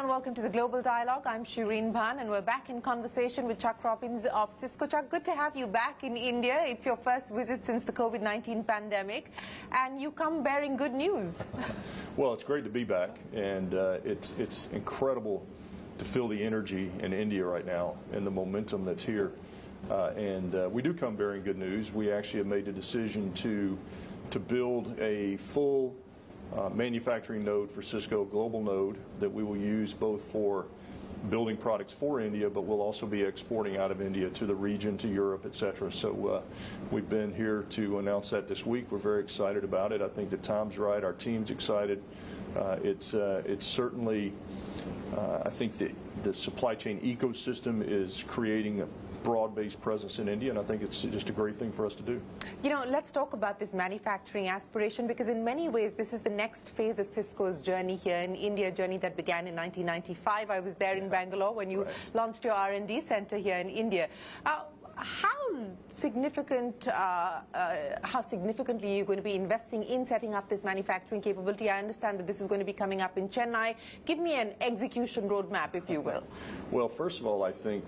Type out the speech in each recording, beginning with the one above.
and welcome to the Global Dialogue. I'm Shireen Bhan, and we're back in conversation with Chuck Robbins of Cisco. Chuck, good to have you back in India. It's your first visit since the COVID-19 pandemic, and you come bearing good news. Well, it's great to be back, and it's incredible to feel the energy in India right now and the momentum that's here. We do come bearing good news. We actually have made the decision to build a full manufacturing node for Cisco, global node, that we will use both for building products for India, but we'll also be exporting out of India to the region, to Europe, etc. So we've been here to announce that this week. We're very excited about it. I think the time's right. Our team's excited. It's certainly, I think the supply chain ecosystem is creating a broad-based presence in India, and I think it's just a great thing for us to do. You know, let's talk about this manufacturing aspiration, because in many ways this is the next phase of Cisco's journey here in India, a journey that began in 1995. I was there in Bangalore when you launched your R&D center here in India. How significantly are you going to be investing in setting up this manufacturing capability? I understand that this is going to be coming up in Chennai. Give me an execution roadmap, if you will. Well, first of all, I think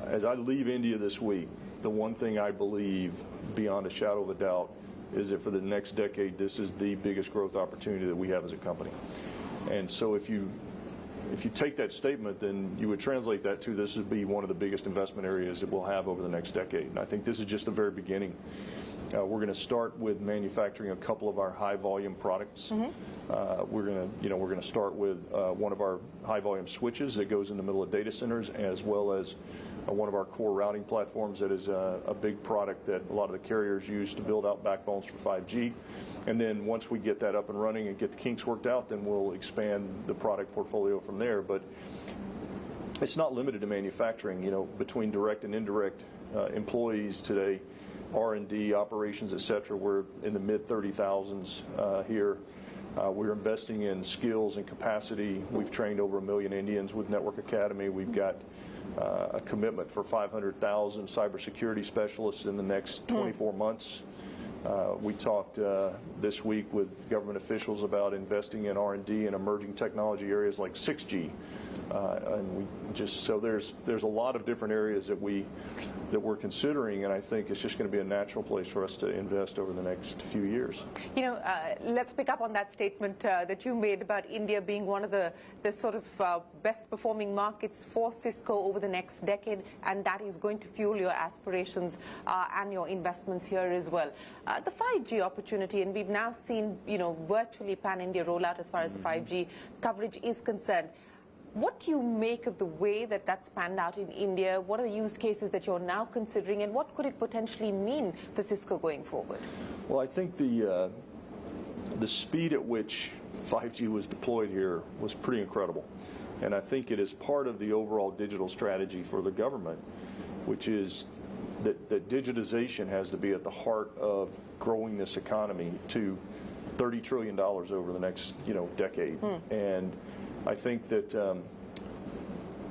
as I leave India this week, the one thing I believe beyond a shadow of a doubt is that for the next decade, this is the biggest growth opportunity that we have as a company. And so if you take that statement, then you would translate that to this would be one of the biggest investment areas that we'll have over the next decade. And I think this is just the very beginning. We're going to start with manufacturing a couple of our high volume products. We're going to start with one of our high volume switches that goes in the middle of data centers, as well as one of our core routing platforms that is a big product that a lot of the carriers use to build out backbones for 5G. And then once we get that up and running and get the kinks worked out, then we'll expand the product portfolio from there. But it's not limited to manufacturing. You know, between direct and indirect employees today, R&D, operations, etc., we're in the mid-30,000s here. We're investing in skills and capacity. We've trained over 1 million Indians with Network Academy. We've got a commitment for 500,000 cybersecurity specialists in the next 24 months. We talked this week with government officials about investing in R&D in emerging technology areas like 6G. And so there's a lot of different areas that we're considering, and I think it's just going to be a natural place for us to invest over the next few years. You know, let's pick up on that statement that you made about India being one of the sort of best performing markets for Cisco over the next decade, and that is going to fuel your aspirations and your investments here as well. The 5G opportunity, and we've now seen, you know, virtually pan-India rollout as far as the 5G coverage is concerned. What do you make of the way that that's panned out in India? What are the use cases that you're now considering, and what could it potentially mean for Cisco going forward? Well, I think the speed at which 5G was deployed here was pretty incredible. And I think it is part of the overall digital strategy for the government, which is that digitization has to be at the heart of growing this economy to $30 trillion over the next, decade. And I think that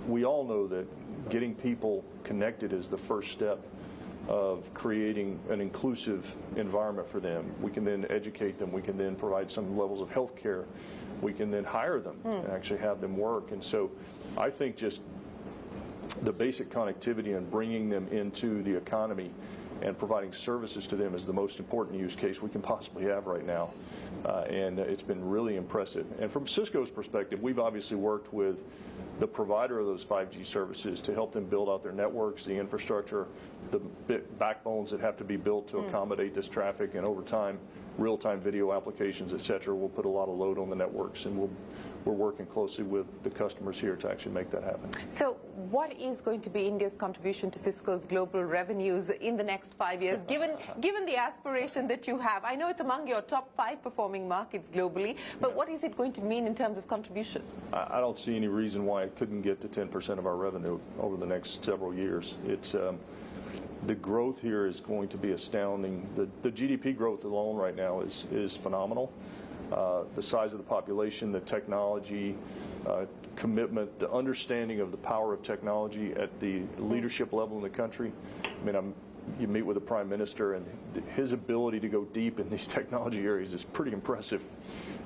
we all know that getting people connected is the first step of creating an inclusive environment for them. We can then educate them. We can then provide some levels of health care. We can then hire them and actually have them work. And so I think just the basic connectivity and bringing them into the economy and providing services to them is the most important use case we can possibly have right now. And it's been really impressive. And from Cisco's perspective, we've obviously worked with the provider of those 5G services to help them build out their networks, the infrastructure, the backbones that have to be built to accommodate this traffic, and over time, real-time video applications, et cetera, will put a lot of load on the networks, and we're working closely with the customers here to actually make that happen. So what is going to be India's contribution to Cisco's global revenues in the next 5 years, given the aspiration that you have? I know it's among your top 5 performing markets globally, but what is it going to mean in terms of contribution? I don't see any reason why it couldn't get to 10% of our revenue over the next several years. It's the growth here is going to be astounding. The GDP growth alone right now is phenomenal. The size of the population, the technology commitment, the understanding of the power of technology at the leadership level in the country. I mean, you meet with the Prime Minister, and his ability to go deep in these technology areas is pretty impressive.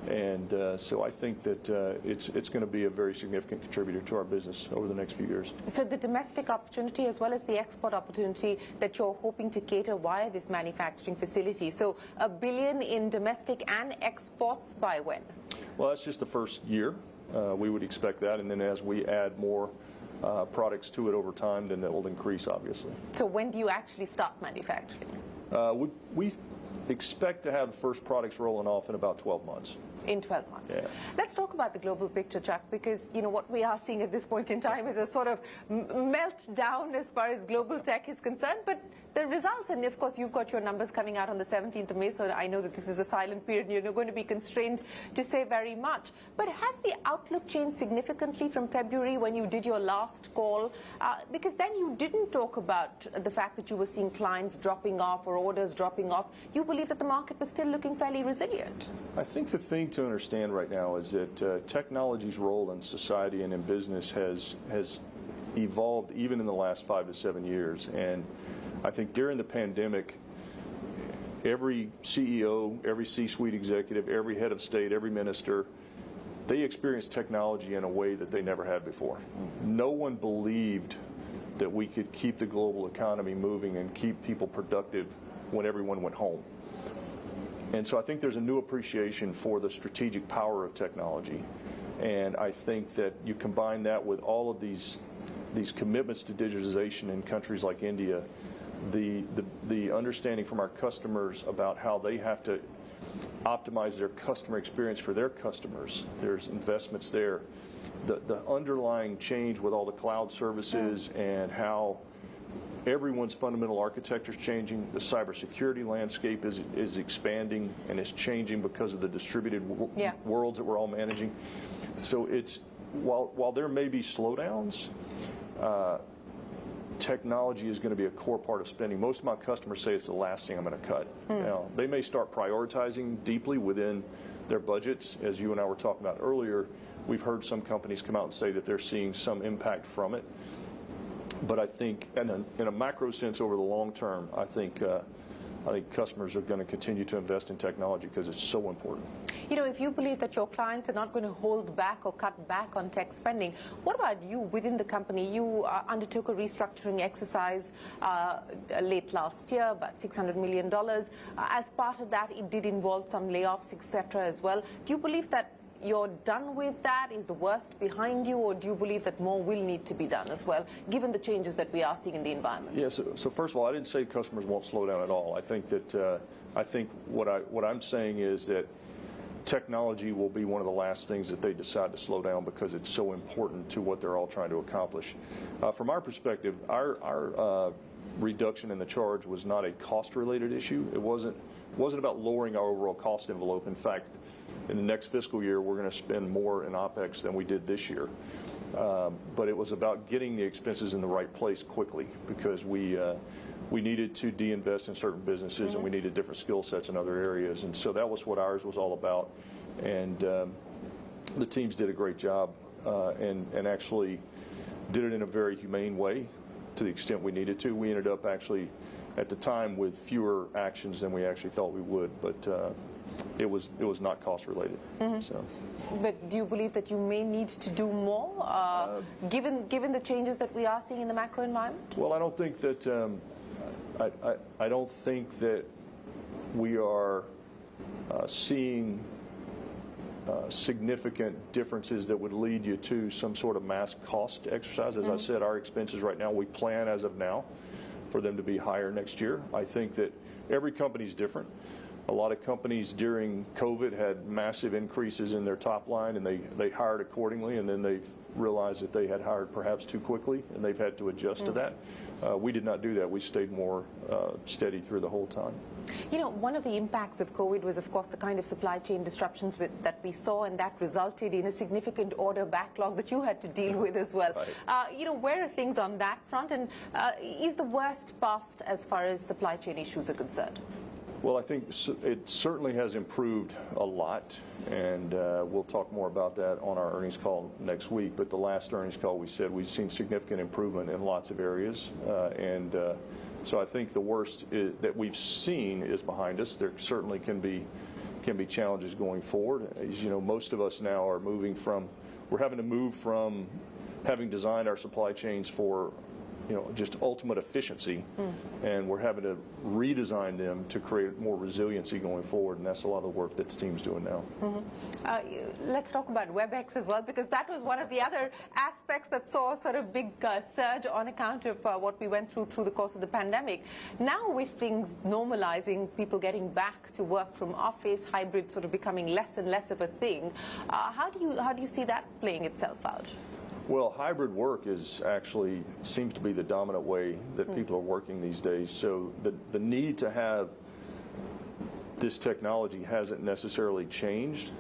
And so I think that it's going to be a very significant contributor to our business over the next few years. So the domestic opportunity as well as the export opportunity that you're hoping to cater via this manufacturing facility. So $1 billion in domestic and exports by when? Well, that's just the first year. We would expect that, and then as we add more products to it over time, then that will increase, obviously. So when do you actually start manufacturing? We expect to have the first products rolling off in about 12 months. In 12 months. Yeah. Let's talk about the global picture, Chuck, because what we are seeing at this point in time is a sort of meltdown as far as global tech is concerned. But the results, and of course you've got your numbers coming out on the 17th of May, so I know that this is a silent period and you're going to be constrained to say very much. But has the outlook changed significantly from February when you did your last call? Because then you didn't talk about the fact that you were seeing clients dropping off or orders dropping off. You believe that the market was still looking fairly resilient. I think the thing to understand right now is that technology's role in society and in business has evolved even in the last 5 to 7 years. And I think during the pandemic, every CEO, every C-suite executive, every head of state, every minister, they experienced technology in a way that they never had before. No one believed that we could keep the global economy moving and keep people productive when everyone went home. And so I think there's a new appreciation for the strategic power of technology. And I think that you combine that with all of these commitments to digitization in countries like India, the understanding from our customers about how they have to optimize their customer experience for their customers. There's investments there. The underlying change with all the cloud services and how everyone's fundamental architecture is changing. The cybersecurity landscape is expanding and is changing because of the distributed worlds that we're all managing. So it's while there may be slowdowns, technology is going to be a core part of spending. Most of my customers say it's the last thing I'm going to cut. Now, they may start prioritizing deeply within their budgets. As you and I were talking about earlier, we've heard some companies come out and say that they're seeing some impact from it. But I think in a macro sense over the long term, I think customers are going to continue to invest in technology because it's so important. If you believe that your clients are not going to hold back or cut back on tech spending, what about you within the company? You undertook a restructuring exercise late last year, about $600 million. As part of that, it did involve some layoffs, etc. as well. Do you believe that you're done with that? Is the worst behind you, or do you believe that more will need to be done as well, given the changes that we are seeing in the environment? Yeah, so first of all, I didn't say customers won't slow down at all. I think that what I'm saying is that technology will be one of the last things that they decide to slow down because it's so important to what they're all trying to accomplish. From our perspective, our reduction in the charge was not a cost-related issue. It wasn't about lowering our overall cost envelope. In fact, in the next fiscal year, we're going to spend more in OPEX than we did this year. But it was about getting the expenses in the right place quickly because we needed to de-invest in certain businesses and we needed different skill sets in other areas. And so that was what ours was all about. And the teams did a great job and actually did it in a very humane way to the extent we needed to. We ended up actually at the time with fewer actions than we actually thought we would. But it was not cost related. So. But do you believe that you may need to do more, given the changes that we are seeing in the macro environment? Well, I don't think that I don't think that we are seeing significant differences that would lead you to some sort of mass cost exercise. As I said, our expenses right now, we plan as of now for them to be higher next year. I think that every company is different. A lot of companies during COVID had massive increases in their top line, and they hired accordingly, and then they've realized that they had hired perhaps too quickly, and they've had to adjust to that. We did not do that. We stayed more steady through the whole time. One of the impacts of COVID was, of course, the kind of supply chain disruptions that we saw, and that resulted in a significant order backlog that you had to deal with as well. Right. Where are things on that front, and is the worst past as far as supply chain issues are concerned? Well, I think it certainly has improved a lot, and we'll talk more about that on our earnings call next week. But the last earnings call, we said we've seen significant improvement in lots of areas, and So I think the worst that we've seen is behind us. There certainly can be challenges going forward. As you know, most of us now are we're having to move from having designed our supply chains for just ultimate efficiency, and we're having to redesign them to create more resiliency going forward, and that's a lot of the work that the team's doing now. Let's talk about Webex as well, because that was one of the other aspects that saw sort of big surge on account of what we went through the course of the pandemic. Now with things normalizing, people getting back to work from office, hybrid sort of becoming less and less of a thing, how do you see that playing itself out? Well, hybrid work seems to be the dominant way that people are working these days. So the need to have this technology hasn't necessarily changed.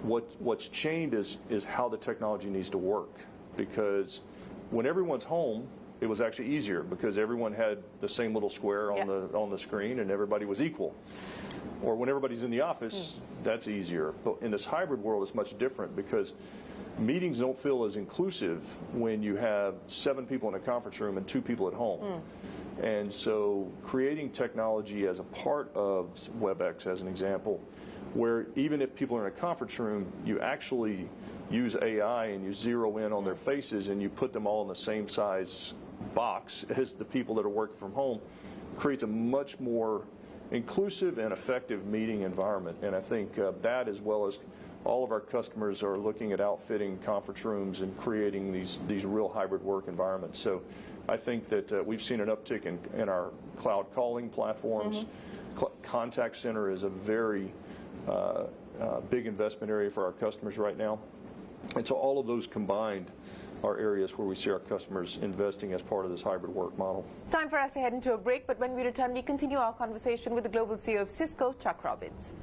What's changed is how the technology needs to work. Because when everyone's home, it was actually easier because everyone had the same little square on the screen and everybody was equal. Or when everybody's in the office, that's easier. But in this hybrid world, it's much different because meetings don't feel as inclusive when you have 7 people in a conference room and 2 people at home. And so creating technology as a part of Webex, as an example, where even if people are in a conference room, you actually use AI and you zero in on their faces and you put them all in the same size box as the people that are working from home, creates a much more inclusive and effective meeting environment. And I think that, as well as all of our customers, are looking at outfitting conference rooms and creating these real hybrid work environments. So I think that we've seen an uptick in our cloud calling platforms. Contact center is a very big investment area for our customers right now. And so all of those combined are areas where we see our customers investing as part of this hybrid work model. Time for us to head into a break, but when we return, we continue our conversation with the global CEO of Cisco, Chuck Robbins.